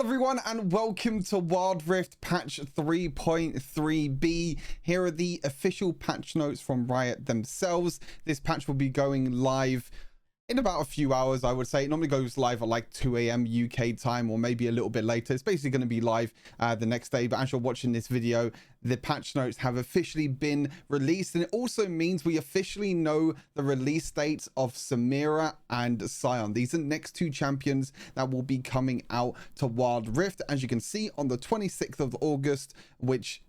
Hello everyone and welcome to Wild Rift patch 3.3b. Here are the official patch notes from Riot themselves. This patch will be going live in about a few hours, I would say. It normally goes live at like 2 a.m. UK time or maybe a little bit later. It's basically going to be live the next day, but as you're watching this video, the patch notes have officially been released, and it also means we officially know the release dates of Samira and Sion. These are the next two champions that will be coming out to Wild Rift, as you can see, on the 26th of August, which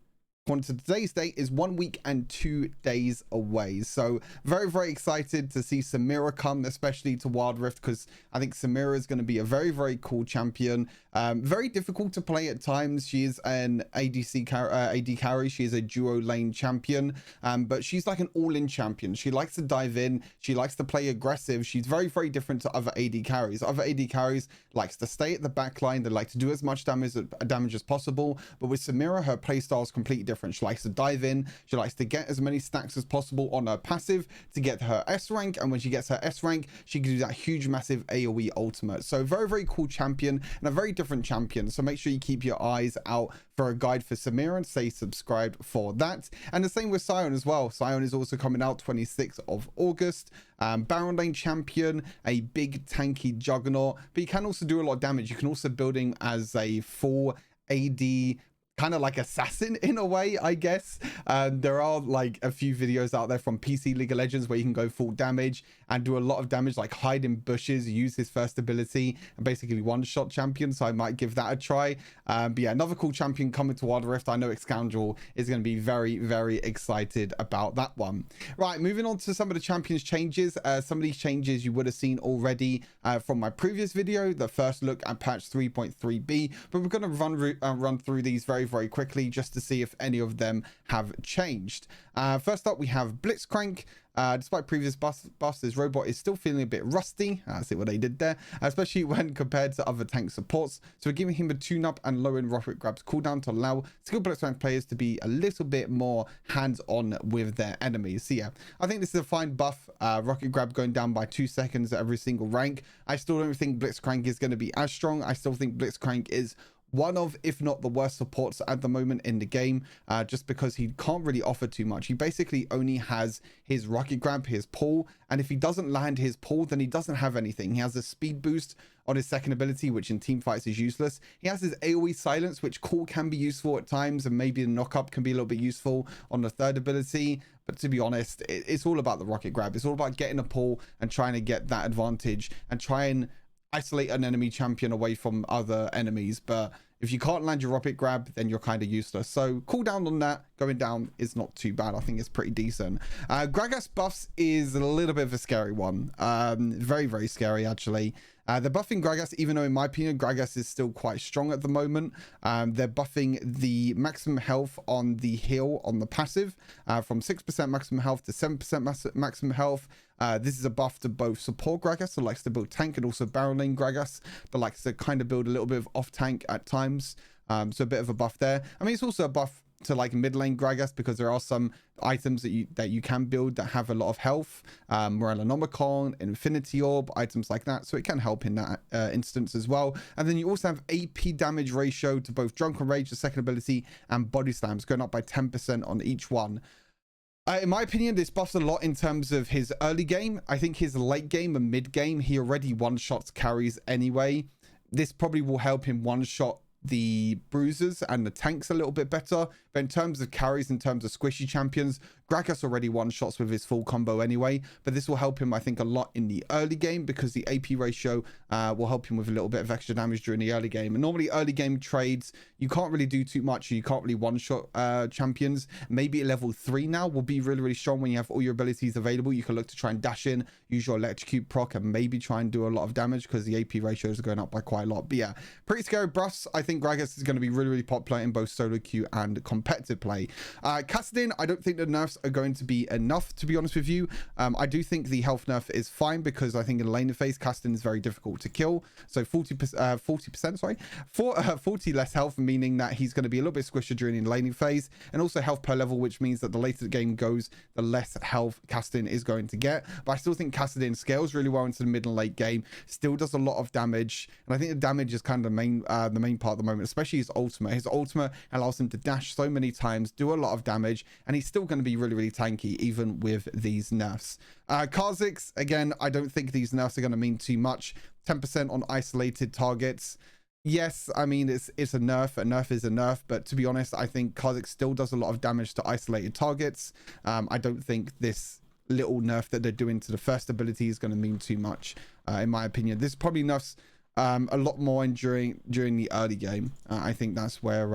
according to today's date is 1 week and 2 days away. So very excited to see Samira come, especially to Wild Rift, because I think Samira is going to be a very cool champion. Very difficult to play at times. She is an AD carry. She is a duo lane champion, but she's like an all-in champion. She likes to dive in. She likes to play aggressive. She's very different to other AD carries. Other AD carries likes to stay at the back line. They like to do as much damage as possible, but with Samira, her playstyle is completely different. She likes to dive in. She likes to get as many stacks as possible on her passive to get her S rank, and when she gets her S rank, she can do that huge massive AoE ultimate. So very cool champion and a very different champion. So make sure you keep your eyes out for a guide for Samira and stay subscribed for that. And the same with Sion as well. Sion is also coming out 26th of August. Baron lane champion, a big tanky juggernaut, but you can also do a lot of damage. You can also build him as a full AD, kind of like assassin in a way, I guess. There are like a few videos out there from PC League of Legends where you can go full damage and do a lot of damage, like hide in bushes, use his first ability, and basically one-shot champion. So I might give that a try. But yeah, another cool champion coming to Wild Rift. I know Scoundrel is going to be very excited about that one. Right, moving on to some of the champions changes. Some of these changes you would have seen already from my previous video, the first look at patch 3.3b, but we're going to run through these very quickly just to see if any of them have changed. First up, we have Blitzcrank. Despite previous buffs, this robot is still feeling a bit rusty. I see what they did there, especially when compared to other tank supports. So we're giving him a tune-up and lowering rocket grab's cooldown to allow skilled Blitzcrank players to be a little bit more hands-on with their enemies. So yeah, I think this is a fine buff. Rocket grab going down by 2 seconds at every single rank. I still don't think Blitzcrank is going to be as strong. I still think Blitzcrank is one of, if not the worst supports at the moment in the game, just because he can't really offer too much. He basically only has his rocket grab, his pull, and if he doesn't land his pull, then he doesn't have anything. He has a speed boost on his second ability, which in team fights is useless. He has his AoE silence, which cool can be useful at times, and maybe the knock-up can be a little bit useful on the third ability. But to be honest, it's all about the rocket grab. It's all about getting a pull and trying to get that advantage and try and isolate an enemy champion away from other enemies. But if you can't land your rocket grab, then you're kind of useless. So cooldown on that going down is not too bad. I think it's pretty decent. Gragas buffs is a little bit of a scary one. Very scary actually. They're buffing Gragas, even though in my opinion Gragas is still quite strong at the moment. They're buffing the maximum health on the heal on the passive from 6% maximum health to 7% maximum health. This is a buff to both support Gragas, that likes to build tank, and also barrel lane Gragas, that likes to kind of build a little bit of off tank at times. So a bit of a buff there. I mean, it's also a buff to like mid lane Gragas, because there are some items that you can build that have a lot of health, Morellonomicon, Infinity Orb, items like that, so it can help in that instance as well. And then you also have AP damage ratio to both Drunken Rage, the second ability, and Body Slams, going up by 10% on each one. In my opinion, this buffs a lot in terms of his early game. I think his late game and mid game, he already one-shots carries anyway. This probably will help him one-shot the bruisers and the tanks a little bit better. But in terms of carries, in terms of squishy champions, Gragas already one-shots with his full combo anyway, but this will help him, I think, a lot in the early game, because the AP ratio will help him with a little bit of extra damage during the early game. And normally early game trades, you can't really do too much. You can't really one-shot champions. Maybe at level 3 now will be really strong when you have all your abilities available. You can look to try and dash in, use your electrocute proc, and maybe try and do a lot of damage, because the AP ratios are going up by quite a lot. But yeah, pretty scary buffs. I think Gragas is going to be really popular in both solo queue and competitive play. Kassadin, I don't think the nerfs are going to be enough, to be honest with you. I do think the health nerf is fine because I think in laning phase, Kassadin is very difficult to kill. So 40%, sorry, 40 less health, meaning that he's going to be a little bit squished during the laning phase, and also health per level, which means that the later the game goes, the less health Kassadin is going to get. But I still think Kassadin scales really well into the mid and late game, still does a lot of damage, and I think the damage is kind of the main part at the moment, especially his ultimate. His ultimate allows him to dash so many times, do a lot of damage, and he's still going to be really, really tanky even with these nerfs. Kha'Zix, again, I don't think these nerfs are going to mean too much. 10% on isolated targets. Yes, I mean, it's a nerf. A nerf is a nerf, but to be honest, I think Kha'Zix still does a lot of damage to isolated targets. I don't think this little nerf that they're doing to the first ability is going to mean too much, in my opinion. This probably nerfs a lot more during the early game. I think that's where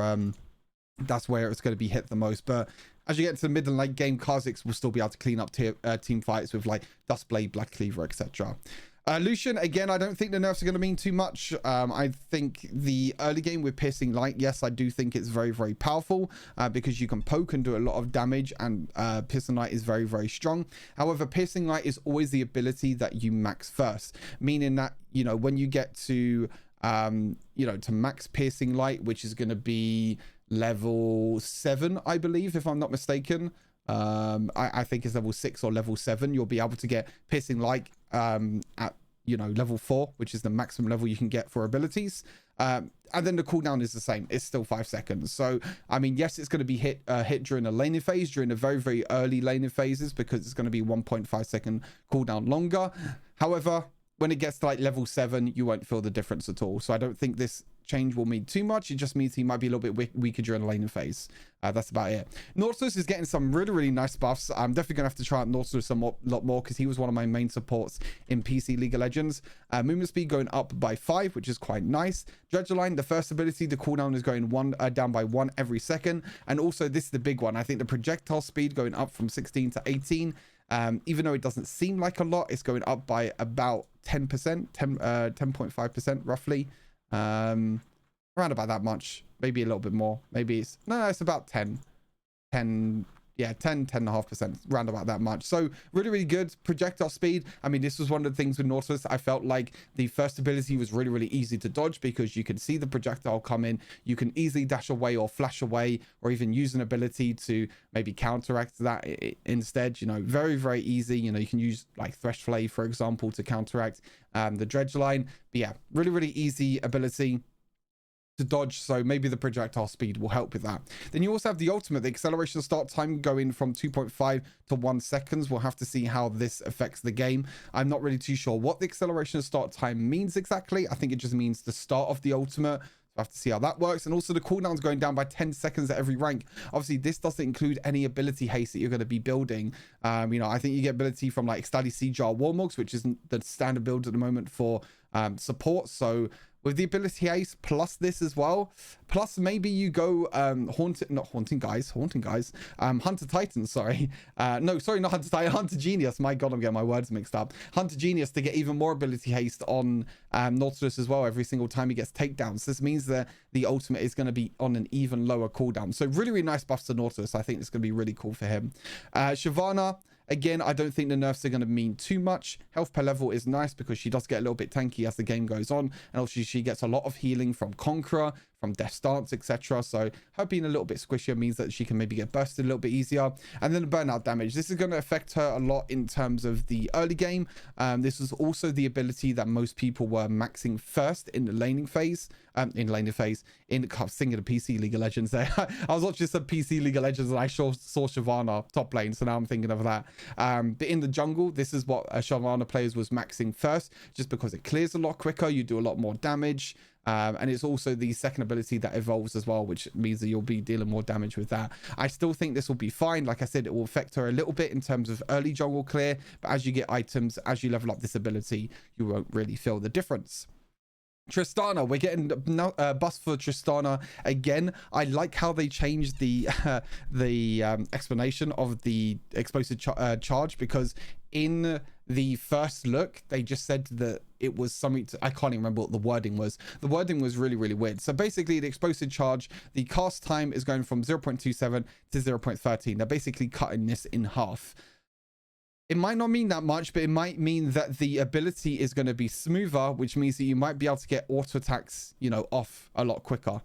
it's going to be hit the most. But as you get to the mid and late game, Kha'Zix will still be able to clean up team fights with like Duskblade, Black Cleaver, etc. Lucian, again, I don't think the nerfs are going to mean too much. I think the early game with Piercing Light, yes, I do think it's very, very powerful because you can poke and do a lot of damage, and Piercing Light is very, very strong. However, Piercing Light is always the ability that you max first, meaning that, you know, when you get to, to max Piercing Light, which is going to be level 7, I believe, if I'm not mistaken. I think it's level 6 or level 7. You'll be able to get Piercing Light at level 4, which is the maximum level you can get for abilities, and then the cooldown is the same. It's still 5 seconds. So I mean, yes, it's going to be hit during the laning phase, during the very, very early laning phases, because it's going to be 1.5 second cooldown longer. However, when it gets to like level 7, you won't feel the difference at all. So I don't think this change will mean too much. It just means he might be a little bit weaker during the laning phase. That's about it. Nautilus is getting some really, really nice buffs. I'm definitely gonna have to try out Nautilus a lot more because he was one of my main supports in PC League of Legends. Movement speed going up by 5, which is quite nice. Dredgerline, the first ability, the cooldown is going down by 1 every second, and also this is the big one. I think the projectile speed going up from 16 to 18. Even though it doesn't seem like a lot, it's going up by about 10%, 10.5% roughly. Around about that much, maybe a little bit more. Maybe it's about 10.5%, round about that much. So really, really good. Projectile speed, I mean, this was one of the things with Nautilus. I felt like the first ability was really, really easy to dodge because you can see the projectile come in, you can easily dash away or flash away, or even use an ability to maybe counteract that instead. Very, very easy. You can use like Thresh Flay, for example, to counteract the Dredgerline. But yeah, really, really easy ability to dodge, so maybe the projectile speed will help with that. Then you also have the ultimate, the acceleration start time going from 2.5 to 1 seconds. We'll have to see how this affects the game. I'm not really too sure what the acceleration start time means exactly. I think it just means the start of the ultimate. I have to see how that works. And also the cooldown's going down by 10 seconds at every rank. Obviously, this doesn't include any ability haste that you're going to be building. I think you get ability from like Stally Seajar Warmogs, which is the standard build at the moment for support. So with the ability haste plus this as well, plus maybe you go Hunter Titan, sorry. No, sorry, not Hunter Titan, Hunter Genius. My God, I'm getting my words mixed up. Hunter Genius to get even more ability haste on Nautilus as well every single time he gets takedowns. This means that the ultimate is going to be on an even lower cooldown. So really, really nice buffs to Nautilus. I think it's going to be really cool for him. Shyvana, again, I don't think the nerfs are going to mean too much. Health per level is nice because she does get a little bit tanky as the game goes on. And also she gets a lot of healing from Conqueror, from Death Stance, etc. So her being a little bit squishier means that she can maybe get bursted a little bit easier. And then the burnout damage. This is going to affect her a lot in terms of the early game. This was also the ability that most people were maxing first in the laning phase. I'm thinking of PC League of Legends there. I was watching some PC League of Legends and I saw Shyvana top lane, so now I'm thinking of that. But in the jungle, this is what Shyvana players was maxing first, just because it clears a lot quicker, you do a lot more damage, and it's also the second ability that evolves as well, which means that you'll be dealing more damage with that. I still think this will be fine. Like I said, it will affect her a little bit in terms of early jungle clear, but as you get items, as you level up this ability, you won't really feel the difference. Tristana, we're getting buffs for Tristana again. I like how they changed the explanation of the explosive charge, because in the first look, they just said that it was something to, I can't even remember what the wording was. The wording was really, really weird. So basically the explosive charge, the cast time is going from 0.27 to 0.13. They're basically cutting this in half. It might not mean that much, but it might mean that the ability is going to be smoother, which means that you might be able to get auto attacks, you know, off a lot quicker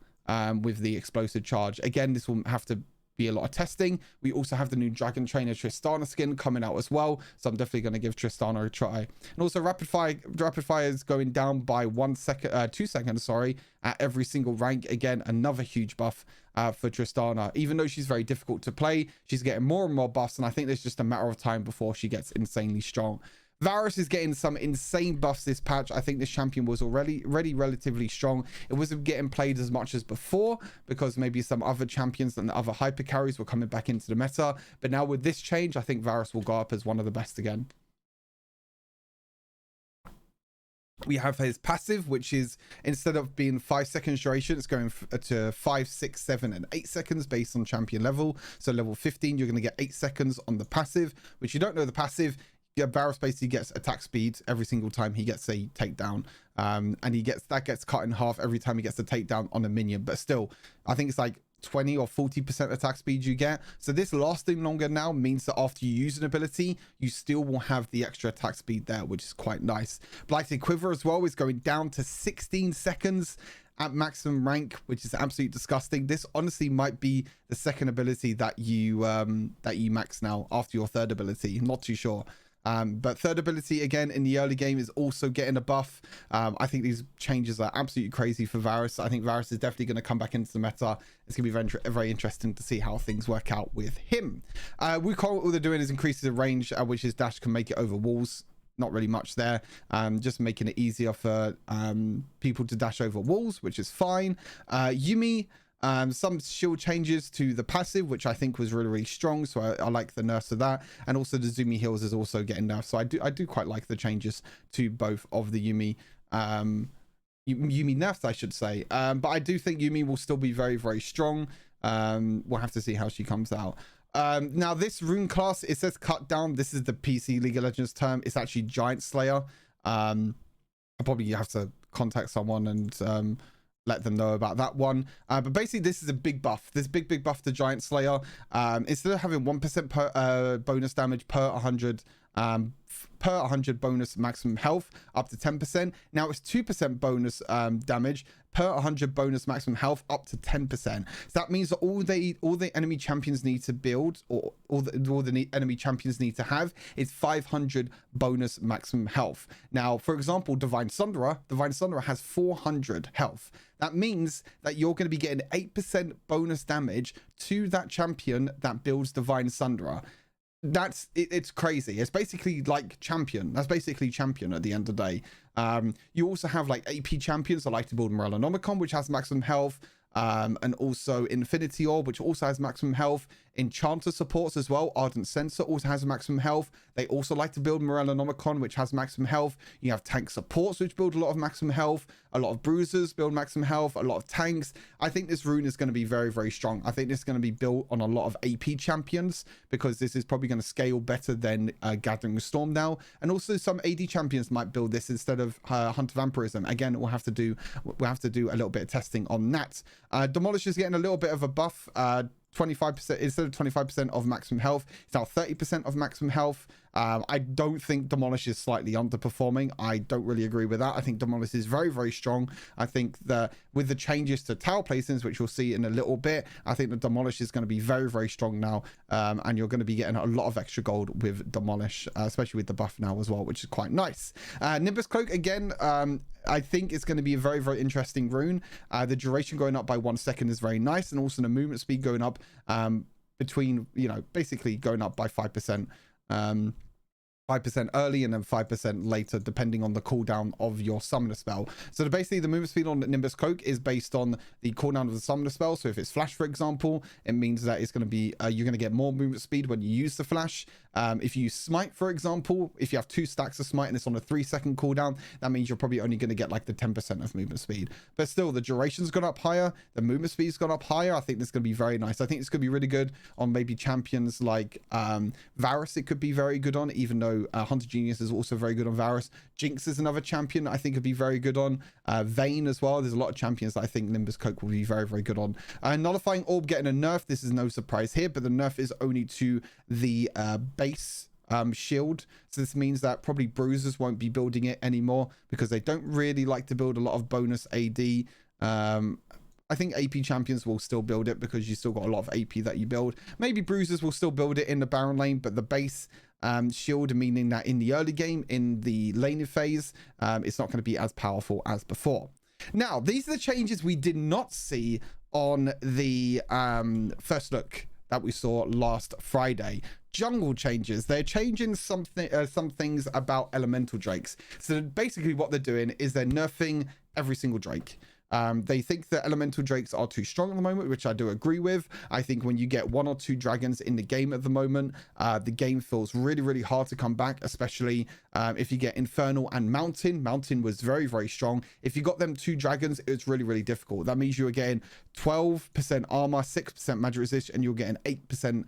with the explosive charge. Again, this will have to be a lot of testing. We also have the new Dragon Trainer Tristana skin coming out as well, so I'm definitely going to give Tristana a try. And also rapid fire is going down by 2 seconds, sorry, at every single rank. Again, another huge buff for Tristana. Even though she's very difficult to play, she's getting more and more buffs, and I think there's just a matter of time before she gets insanely strong. Varus is getting some insane buffs this patch. I think this champion was already relatively strong. It wasn't getting played as much as before because maybe some other champions and other hyper carries were coming back into the meta. But now with this change, I think Varus will go up as one of the best again. We have his passive, which is, instead of being 5 seconds duration, it's going to 5, 6, 7, and 8 seconds based on champion level. So level 15, you're going to get 8 seconds on the passive, which you don't know the passive. Yeah, Varus basically gets attack speed every single time he gets a takedown, and that gets cut in half every time he gets a takedown on a minion. But still, I think it's like 20 or 40% attack speed you get. So this lasting longer now means that after you use an ability, you still will have the extra attack speed there, which is quite nice. Blighted Quiver as well is going down to 16 seconds at maximum rank, which is absolutely disgusting. This honestly might be the second ability that you max now after your third ability. I'm not too sure. But third ability again in the early game is also getting a buff. I think these changes are absolutely crazy for Varus. I think Varus is definitely going to come back into the meta. It's going to be very, very interesting to see how things work out with him. Wukong, all they're doing is increasing the range, which his dash can make it over walls. Not really much there, just making it easier for people to dash over walls, which is fine. Yuumi, some shield changes to the passive, which I think was really, really strong, so I like the nerfs of that. And also the Zumi heals is also getting nerfed, so I do quite like the changes to both of the Yuumi nerfs, I should say. But I do think Yuumi will still be very, very strong. We'll have to see how she comes out. Now this rune class, it says cut down. This is the PC League of Legends term. It's actually Giant Slayer. I'll probably have to contact someone and let them know about that one. But basically this is a big buff. This big buff to Giant Slayer. Instead of having 1% per bonus damage per 100 bonus maximum health up to 10%, now it's 2% bonus damage per 100 bonus maximum health up to 10%. So that means that all the enemy champions need to build, or all the enemy champions need to have, is 500 bonus maximum health. Now, for example, Divine Sunderer has 400 health. That means that you're going to be getting 8% bonus damage to that champion that builds Divine Sunderer. It's crazy. It's basically like champion. That's basically champion at the end of the day. You also have like AP champions that like to build Morellonomicon, which has maximum health, and also Infinity Orb, which also has maximum health. Enchanter supports as well. Ardent Sensor also has maximum health. They also like to build Morellonomicon, which has maximum health. You have tank supports, which build a lot of maximum health. A lot of bruisers build maximum health. A lot of tanks. I think this rune is going to be very, very strong. I think this is going to be built on a lot of AP champions, because this is probably going to scale better than Gathering Storm now. And also some AD champions might build this instead of Hunter Vampirism. Again, we'll have to do a little bit of testing on that. Demolish is getting a little bit of a buff. 25%, instead of 25% of maximum health, it's now 30% of maximum health. I don't think Demolish is slightly underperforming. I don't really agree with that. I think Demolish is very, very strong. I think that with the changes to tower placements, which we'll see in a little bit, I think the Demolish is going to be very, very strong now. And you're going to be getting a lot of extra gold with Demolish, especially with the buff now as well, which is quite nice. Nimbus Cloak, again, I think it's going to be a very, very interesting rune. The duration going up by 1 second is very nice. And also the movement speed going up between, basically going up by 5%. 5% early and then 5% later, depending on the cooldown of your summoner spell. So basically the movement speed on Nimbus Cloak is based on the cooldown of the summoner spell. So if it's flash, for example, it means that it's going to be you're going to get more movement speed when you use the flash. If you smite, for example, if you have 2 stacks of smite and it's on a 3-second cooldown, that means you're probably only going to get like the 10% of movement speed. But still, the duration's gone up higher, the movement speed's gone up higher. I think this is going to be very nice. I think it's going to be really good on maybe champions like Varus. It could be very good on, even though So Hunter Genius is also very good on Varus. Jinx is another champion I think would be very good on. Vayne as well. There's a lot of champions that I think Nimbus Cloak will be very, very good on. Nullifying Orb getting a nerf. This is no surprise here, but the nerf is only to the base shield. So this means that probably bruisers won't be building it anymore because they don't really like to build a lot of bonus AD. I think AP champions will still build it because you still got a lot of AP that you build. Maybe bruisers will still build it in the Baron lane, but the base shield, meaning that in the early game, in the laning phase, it's not going to be as powerful as before. Now, these are the changes we did not see on the first look that we saw last Friday. Jungle changes. They're changing some things about elemental drakes. So basically what they're doing is they're nerfing every single drake. They think that elemental drakes are too strong at the moment, which I do agree with. I think when you get 1 or 2 dragons in the game at the moment, the game feels really, really hard to come back, especially if you get Infernal and Mountain. Mountain was very, very strong. If you got them 2 dragons, it's really, really difficult. That means you were getting 12% armor, 6% magic resist, and you're getting 8%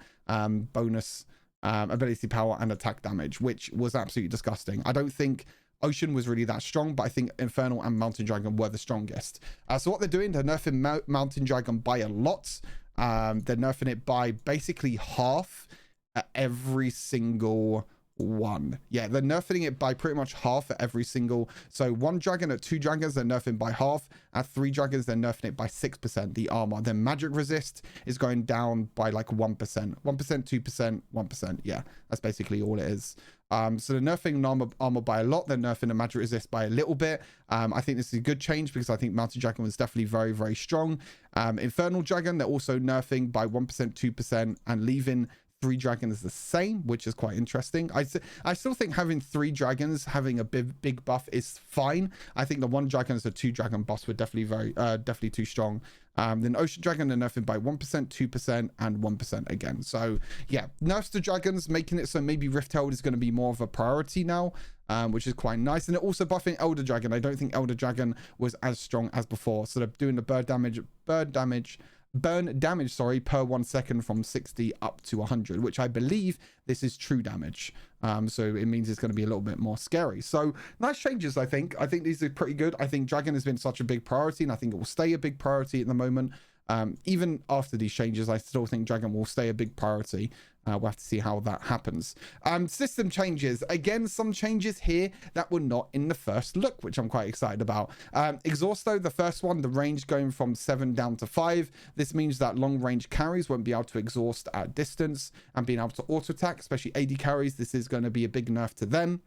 bonus ability power and attack damage, which was absolutely disgusting. I don't think Ocean was really that strong, but I think Infernal and Mountain Dragon were the strongest. So what they're doing, they're nerfing Mountain Dragon by a lot. They're nerfing it by basically half at every single one. Yeah, they're nerfing it by pretty much half at every single. So 1 dragon at 2 dragons, they're nerfing by half. At 3 dragons, they're nerfing it by 6%, the armor. Then magic resist is going down by like 1%. 1%, 2%, 1%. Yeah, that's basically all it is. So they're nerfing armor by a lot. They're nerfing the magic resist by a little bit. I think this is a good change because I think Mountain Dragon was definitely very, very strong. Infernal Dragon, they're also nerfing by 1%, 2%, and leaving 3 dragons the same, which is quite interesting. I still think having 3 dragons having a big buff is fine. I think the 1 dragon as a 2 dragon buffs were definitely definitely too strong. Then Ocean Dragon are nerfing by 1%, 2%, and 1% again. So yeah, nerfs to dragons, making it so maybe Rifthold is going to be more of a priority now, which is quite nice. And they're also buffing Elder Dragon. I don't think Elder Dragon was as strong as before. So they're doing the burn damage, sorry, per 1 second from 60 up to 100, which I believe this is true damage. So it means it's going to be a little bit more scary. So nice changes, I think. I think these are pretty good. I think Dragon has been such a big priority, and I think it will stay a big priority at the moment. Even after these changes, I still think Dragon will stay a big priority. We'll have to see how that happens. System changes. Again, some changes here that were not in the first look, which I'm quite excited about. Exhaust, though, the first one, the range going from 7 down to 5. This means that long range carries won't be able to exhaust at distance and being able to auto attack, especially AD carries. This is going to be a big nerf to them.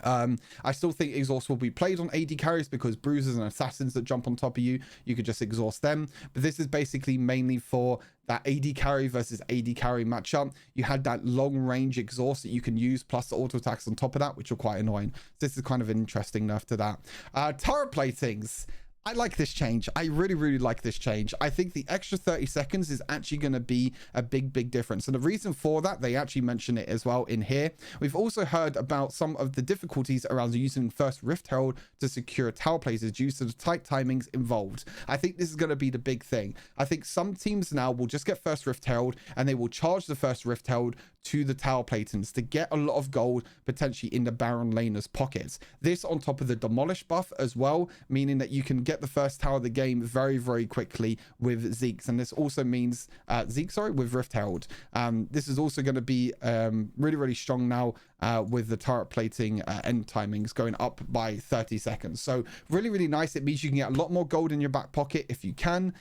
I still think exhaust will be played on AD carries because bruisers and assassins that jump on top of you could just exhaust them. But this is basically mainly for that AD carry versus AD carry matchup. You had that long range exhaust that you can use plus the auto attacks on top of that, which are quite annoying. So this is kind of an interesting nerf to that. Turret platings. I like this change. I really, really like this change. I think the extra 30 seconds is actually going to be a big difference. And the reason for that, they actually mention it as well in here. We've also heard about some of the difficulties around using first Rift Herald to secure tower places due to the tight timings involved. I think this is going to be the big thing. I think some teams now will just get first Rift Herald and they will charge the first Rift Herald to the tower platings to get a lot of gold potentially in the Baron laner's pockets. This on top of the Demolish buff as well, meaning that you can get the first tower of the game very quickly with Zeke's. And this also means with Rift Herald. This is also going to be really strong now with the turret plating end timings going up by 30 seconds. So really nice. It means you can get a lot more gold in your back pocket if you can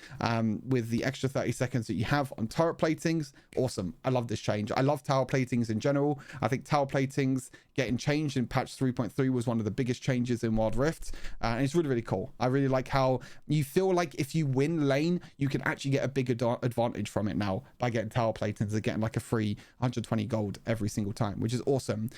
with the extra 30 seconds that you have on turret platings. Awesome. I love this change. I love tower platings in general. I think tower platings getting changed in patch 3.3 was one of the biggest changes in Wild Rift, and it's really cool. I really like how you feel like if you win lane, you can actually get a big advantage from it now by getting tower platings and getting like a free 120 gold every single time, which is awesome.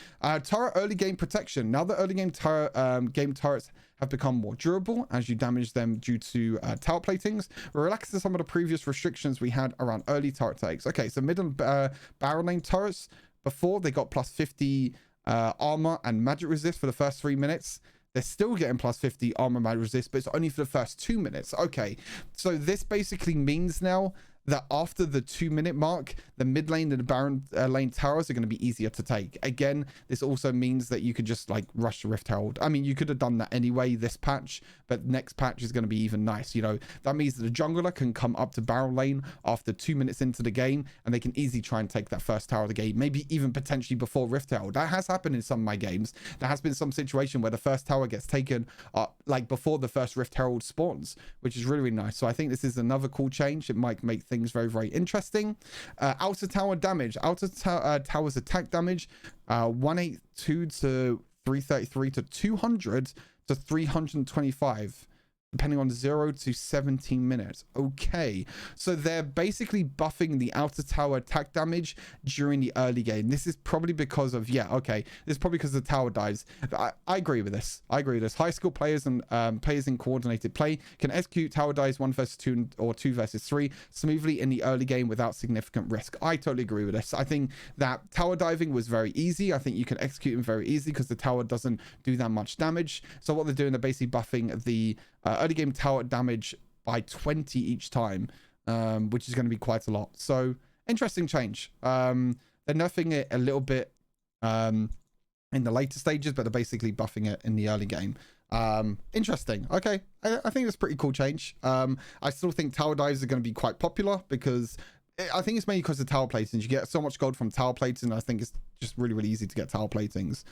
Turret early game protection. Now the early game turrets have become more durable as you damage them due to tower platings. We're relaxing some of the previous restrictions we had around early turret takes. Okay, so mid and Baron lane turrets, before they got plus 50 armor and magic resist for the first 3 minutes. They're still getting plus 50 armor magic resist, but it's only for the first 2 minutes. Okay, so this basically means now that after the 2-minute mark, the mid lane and the Baron lane towers are going to be easier to take. Again, this also means that you could just like rush the Rift Herald. I mean, you could have done that anyway this patch, but next patch is going to be even nice. You know, that means that the jungler can come up to Baron lane after 2 minutes into the game, and they can easily try and take that first tower of the game, maybe even potentially before Rift Herald. That has happened in some of my games. There has been some situation where the first tower gets taken like before the first Rift Herald spawns, which is really, really nice. So I think this is another cool change. It might make things very, very interesting. Outer tower damage, tower's attack damage, 182 to 333 to 200 to 325, depending on 0 to 17 minutes. Okay, so they're basically buffing the outer tower attack damage during the early game. This is probably because of, yeah, okay, this is probably because the tower dives. I agree with this. I agree with this. High skill players and players in coordinated play can execute tower dives 1 versus 2 or 2 versus 3 smoothly in the early game without significant risk. I totally agree with this. I think that tower diving was very easy. I think you can execute them very easily because the tower doesn't do that much damage. So what they're doing, they're basically buffing the early game tower damage by 20 each time, which is going to be quite a lot. So interesting change. They're nerfing it a little bit in the later stages, but they're basically buffing it in the early game. Interesting. Okay, I think it's a pretty cool change. I still think tower dives are going to be quite popular because I think it's mainly because of tower platings. You get so much gold from tower plating. I think it's just really, really easy to get tower platings.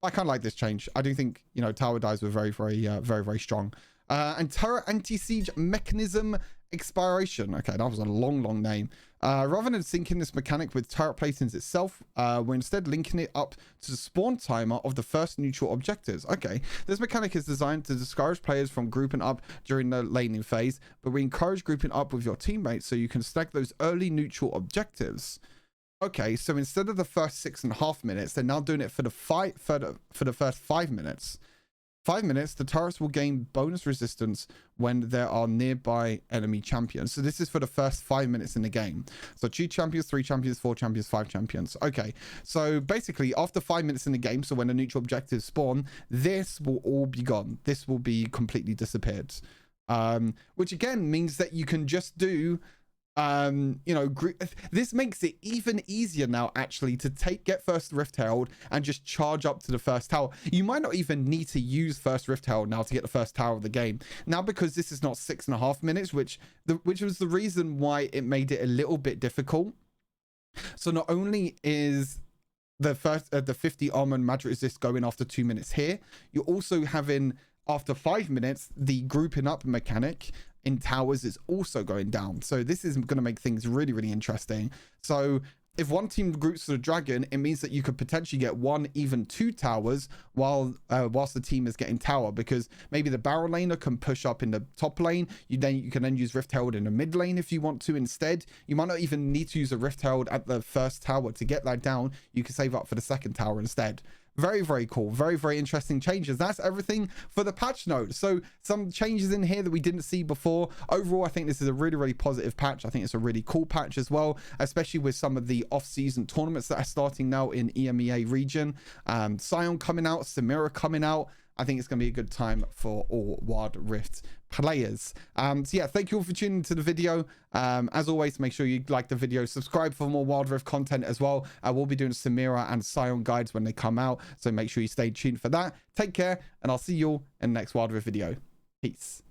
I kind of like this change. I do think, you know, tower dives were very, very strong. And turret anti-siege mechanism expiration. Okay, that was a long name. Rather than syncing this mechanic with turret platings itself, we're instead linking it up to the spawn timer of the first neutral objectives. Okay, this mechanic is designed to discourage players from grouping up during the laning phase, but we encourage grouping up with your teammates so you can stack those early neutral objectives. Okay, so instead of the first 6.5 minutes, they're now doing it for the first 5 minutes. 5 minutes, the turrets will gain bonus resistance when there are nearby enemy champions. So this is for the first 5 minutes in the game. So 2 champions, 3 champions, 4 champions, 5 champions. Okay, so basically after 5 minutes in the game, so when the neutral objectives spawn, this will all be gone. This will be completely disappeared. Which again means that you can just do you know, this makes it even easier now actually to get first Rift Herald and just charge up to the first tower. You might not even need to use first Rift Herald now to get the first tower of the game now, because this is not 6.5 minutes, which was the reason why it made it a little bit difficult. So not only is the first the 50 armor and magic resist going after 2 minutes here, you're also having after 5 minutes the grouping up mechanic in towers is also going down. So this is going to make things really, really interesting. So if one team groups to the dragon, it means that you could potentially get 1, even 2 towers whilst the team is getting tower, because maybe the barrel laner can push up in the top lane. You can then use Rift Herald in the mid lane if you want to instead. You might not even need to use a Rift Herald at the first tower to get that down. You can save up for the second tower instead. Very, very cool. Very, very interesting changes. That's everything for the patch notes. So some changes in here that we didn't see before. Overall, I think this is a really, really positive patch. I think it's a really cool patch as well, especially with some of the off-season tournaments that are starting now in EMEA region. Sion coming out, Samira coming out. I think it's going to be a good time for all Wild Rift players. So yeah, thank you all for tuning into the video. As always, make sure you like the video, subscribe for more Wild Rift content as well. We'll be doing Samira and Sion guides when they come out, so make sure you stay tuned for that. Take care, and I'll see you all in the next Wild Rift video. Peace.